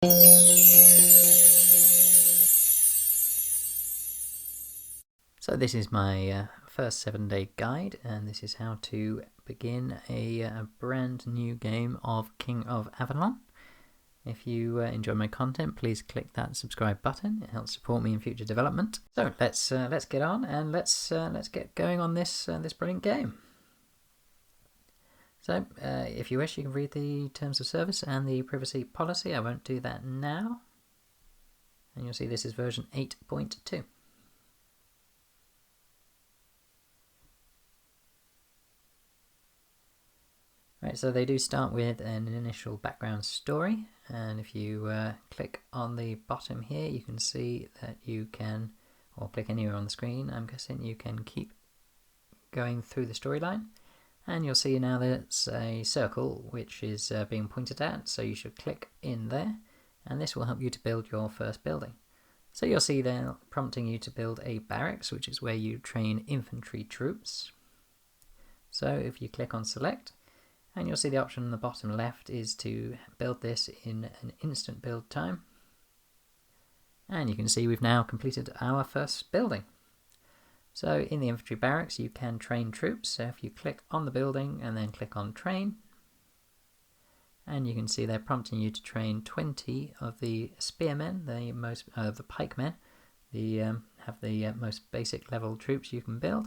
So this is my first 7-day guide, and this is how to begin a brand new game of King of Avalon. If you enjoy my content, please click that subscribe button. It helps support me in future development. So let's get on and let's get going on this brilliant game. So if you wish, you can read the terms of service and the privacy policy. I won't do that now, and you'll see this is version 8.2. Right, so they do start with an initial background story, and if you click on the bottom here, you can see that you can, or click anywhere on the screen, I'm guessing you can keep going through the storyline, and you'll see now there's a circle which is being pointed at, so you should click in there, and this will help you to build your first building. So you'll see there prompting you to build a barracks, which is where you train infantry troops. So if you click on select, and you'll see the option on the bottom left is to build this in an instant build time. And you can see we've now completed our first building. So in the infantry barracks you can train troops, so if you click on the building and then click on train, and you can see they're prompting you to train 20 of the spearmen, the pikemen, have the most basic level troops you can build.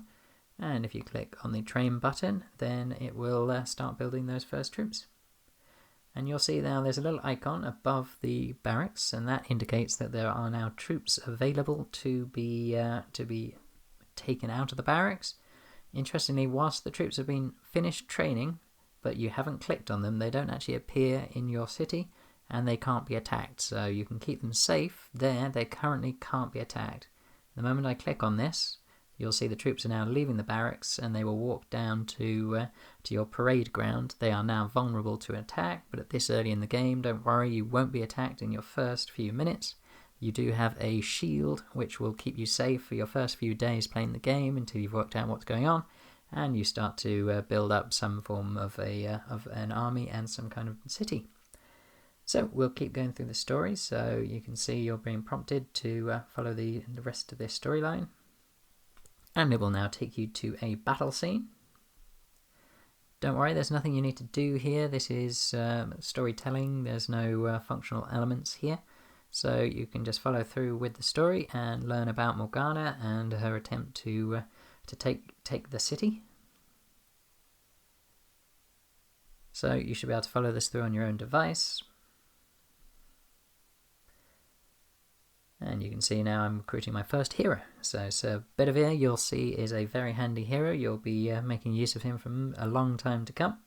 And if you click on the train button, then it will start building those first troops. And you'll see now there's a little icon above the barracks, and that indicates that there are now troops available to be taken out of the barracks. Interestingly, whilst the troops have been finished training, but you haven't clicked on them, they don't actually appear in your city, and they can't be attacked. So you can keep them safe there. They currently can't be attacked. The moment I click on this, you'll see the troops are now leaving the barracks, and they will walk down to your parade ground. They are now vulnerable to attack, but at this early in the game, don't worry, you won't be attacked in your first few minutes. You do have a shield which will keep you safe for your first few days playing the game until you've worked out what's going on, and you start to build up some form of an army and some kind of city. So we'll keep going through the story, so you can see you're being prompted to follow the rest of this storyline. And it will now take you to a battle scene. Don't worry, there's nothing you need to do here. This is storytelling. There's no functional elements here. So you can just follow through with the story and learn about Morgana and her attempt to take the city. So you should be able to follow this through on your own device. And you can see now I'm recruiting my first hero. So Sir Bedivere, you'll see, is a very handy hero. You'll be making use of him for a long time to come.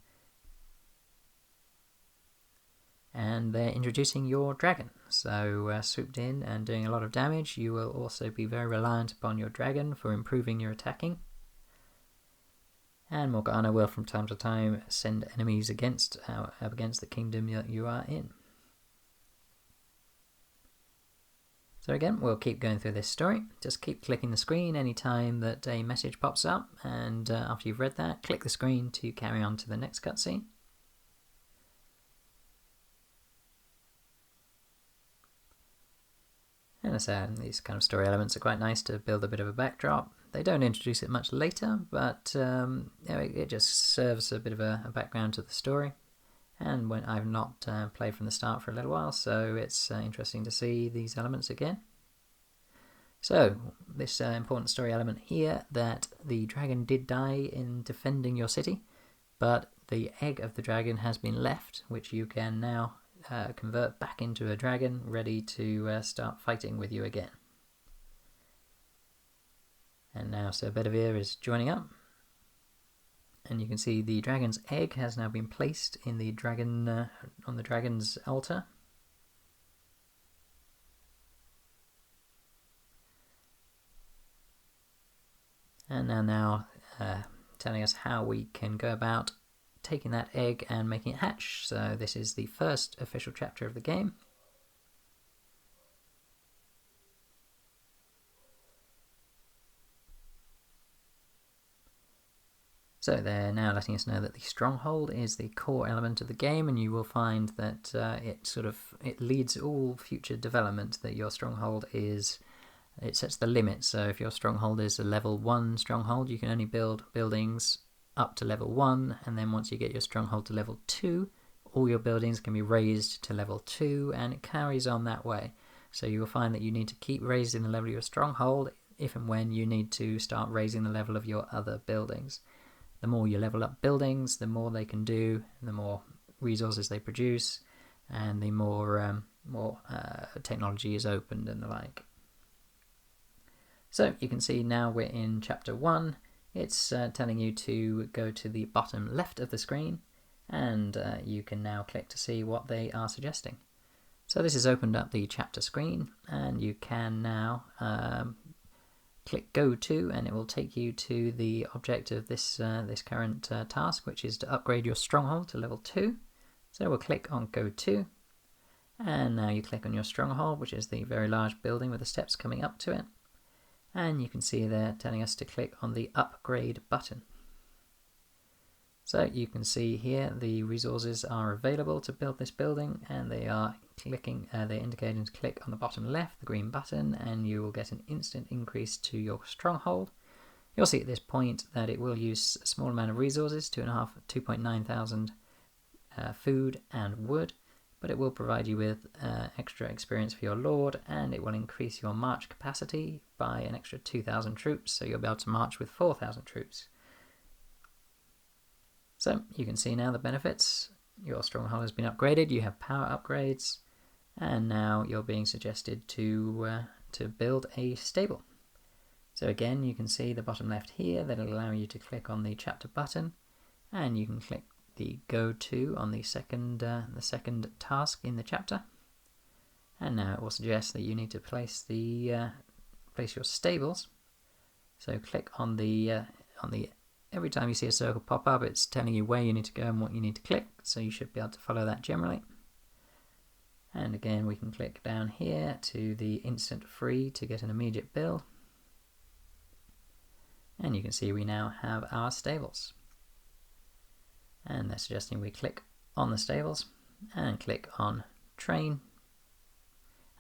And they're introducing your dragon. So swooped in and doing a lot of damage. You will also be very reliant upon your dragon for improving your attacking. And Morgana will from time to time send enemies up against the kingdom that you are in. So again, we'll keep going through this story. Just keep clicking the screen anytime that a message pops up, and after you've read that, click the screen to carry on to the next cutscene. And as I said, these kind of story elements are quite nice to build a bit of a backdrop. They don't introduce it much later, but it just serves a bit of a background to the story. And when I've not played from the start for a little while, so it's interesting to see these elements again. So this important story element here, that the dragon did die in defending your city, but the egg of the dragon has been left, which you can now convert back into a dragon ready to start fighting with you again. And now Sir Bedivere is joining up. And you can see the dragon's egg has now been placed in the dragon on the dragon's altar. And now telling us how we can go about taking that egg and making it hatch. So this is the first official chapter of the game. So they're now letting us know that the stronghold is the core element of the game, and you will find that it leads all future development. That your stronghold is, it sets the limit. So if your stronghold is a level 1 stronghold, you can only build buildings up to level 1, and then once you get your stronghold to level 2, all your buildings can be raised to level 2, and it carries on that way. So you will find that you need to keep raising the level of your stronghold if and when you need to start raising the level of your other buildings. The more you level up buildings, the more they can do, the more resources they produce, and the more technology is opened and the like. So you can see now we're in chapter 1. It's telling you to go to the bottom left of the screen, and you can now click to see what they are suggesting. So this has opened up the chapter screen, and you can now click Go To, and it will take you to the object of this current task, which is to upgrade your stronghold to level 2. So we'll click on Go To, and now you click on your stronghold, which is the very large building with the steps coming up to it. And you can see they're telling us to click on the Upgrade button. So you can see here the resources are available to build this building, and they are they're indicating to click on the bottom left, the green button, and you will get an instant increase to your stronghold. You'll see at this point that it will use a small amount of resources, 2.9 thousand food and wood, but it will provide you with extra experience for your lord, and it will increase your march capacity by an extra 2,000 troops, so you'll be able to march with 4,000 troops. So you can see now the benefits. Your stronghold has been upgraded, you have power upgrades, and now you're being suggested to build a stable. So again, you can see the bottom left here that will allow you to click on the chapter button, and you can click the Go To on the second task in the chapter. And now it will suggest that you need to place your stables. So click on the every time you see a circle pop up, it's telling you where you need to go and what you need to click, so you should be able to follow that generally. And again, we can click down here to the instant free to get an immediate build. And you can see we now have our stables. And they're suggesting we click on the stables and click on train.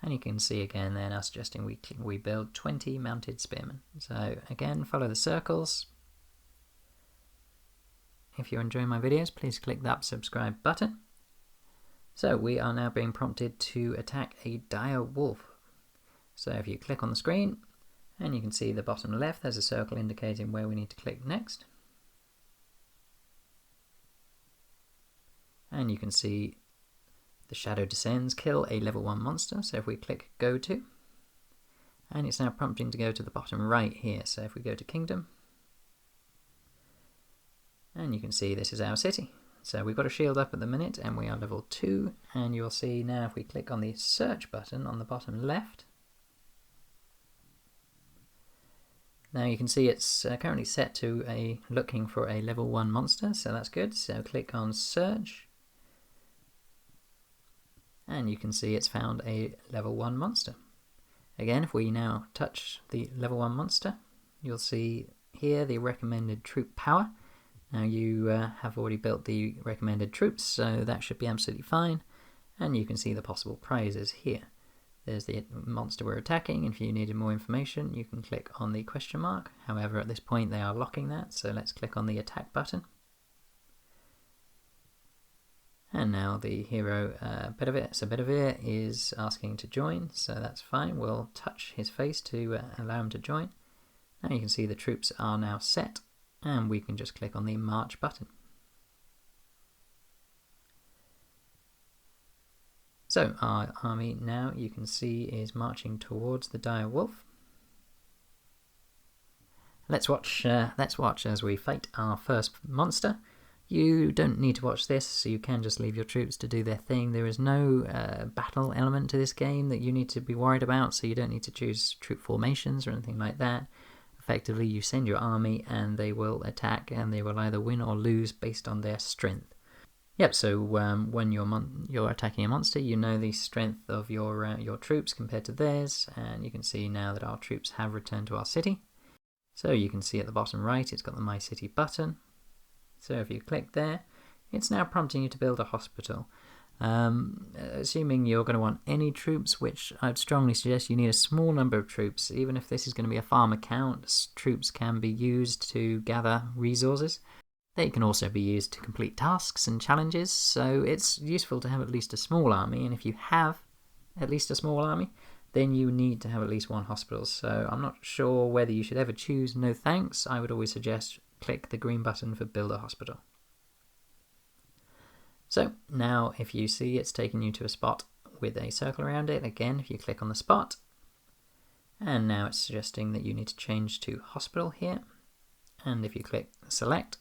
And you can see again they're now suggesting we build 20 mounted spearmen. So again, follow the circles. If you're enjoying my videos, please click that subscribe button. So we are now being prompted to attack a dire wolf. So if you click on the screen, and you can see the bottom left, there's a circle indicating where we need to click next. And you can see the shadow descends, kill a level 1 monster. So if we click Go To, and it's now prompting to go to the bottom right here. So if we go to Kingdom, and you can see this is our city. So we've got a shield up at the minute, and we are level 2. And you'll see now if we click on the search button on the bottom left, now you can see it's currently set to looking for a level 1 monster, so that's good. So click on search, and you can see it's found a level 1 monster. Again, if we now touch the level 1 monster, you'll see here the recommended troop power. Now you have already built the recommended troops, so that should be absolutely fine. And you can see the possible prizes here. There's the monster we're attacking, and if you needed more information, you can click on the question mark. However, at this point they are locking that, so let's click on the attack button. And now the hero Bedivere is asking to join, so that's fine. We'll touch his face to allow him to join. Now you can see the troops are now set, and we can just click on the march button. So our army now, you can see, is marching towards the dire wolf. Let's watch as we fight our first monster. You don't need to watch this, so you can just leave your troops to do their thing. There is no battle element to this game that you need to be worried about, so you don't need to choose troop formations or anything like that. Effectively, you send your army and they will attack, and they will either win or lose based on their strength. Yep, so when you're attacking a monster, you know the strength of your troops compared to theirs, and you can see now that our troops have returned to our city. So you can see at the bottom right, it's got the My City button. So if you click there, it's now prompting you to build a hospital. Assuming you're going to want any troops, which I'd strongly suggest you need a small number of troops. Even if this is going to be a farm account, troops can be used to gather resources. They can also be used to complete tasks and challenges, so it's useful to have at least a small army, and if you have at least a small army, then you need to have at least one hospital. So I'm not sure whether you should ever choose no thanks. I would always suggest click the green button for build a hospital. So now if you see, it's taken you to a spot with a circle around it. Again, if you click on the spot, and now it's suggesting that you need to change to hospital here, and if you click select,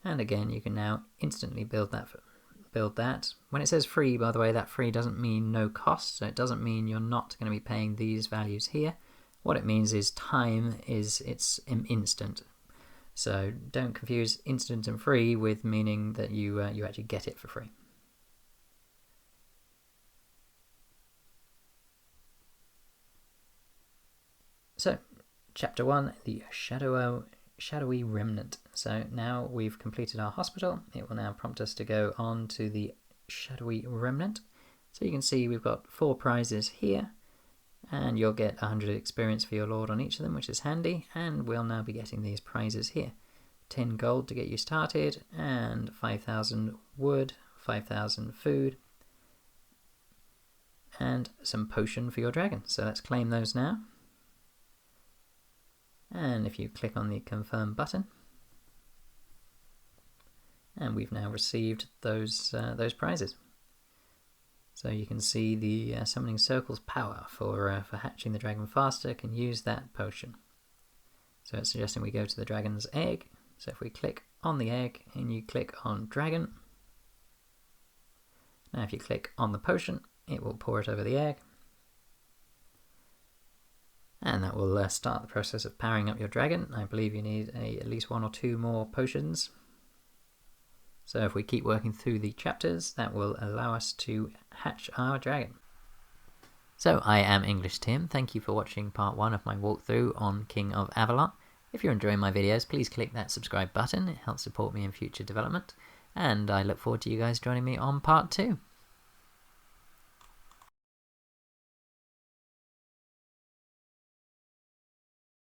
and again you can now instantly build that. When it says free, by the way, that free doesn't mean no cost, so it doesn't mean you're not going to be paying these values here. What it means is time is it's instant. So don't confuse instant and free with meaning that you actually get it for free. So chapter 1, the shadowy remnant. So now we've completed our hospital. It will now prompt us to go on to the shadowy remnant. So you can see we've got 4 prizes here, and you'll get 100 experience for your lord on each of them, which is handy, and we'll now be getting these prizes here. 10 gold to get you started, and 5,000 wood, 5,000 food, and some potion for your dragon. So let's claim those now. And if you click on the confirm button, and we've now received those prizes. So you can see the summoning circle's power for hatching the dragon faster can use that potion. So it's suggesting we go to the dragon's egg. So if we click on the egg and you click on dragon, now if you click on the potion, it will pour it over the egg. And that will start the process of powering up your dragon. I believe you need at least 1 or 2 more potions. So if we keep working through the chapters, that will allow us to hatch our dragon. So I am English Tim. Thank you for watching part 1 of my walkthrough on King of Avalon. If you're enjoying my videos, please click that subscribe button. It helps support me in future development. And I look forward to you guys joining me on part 2.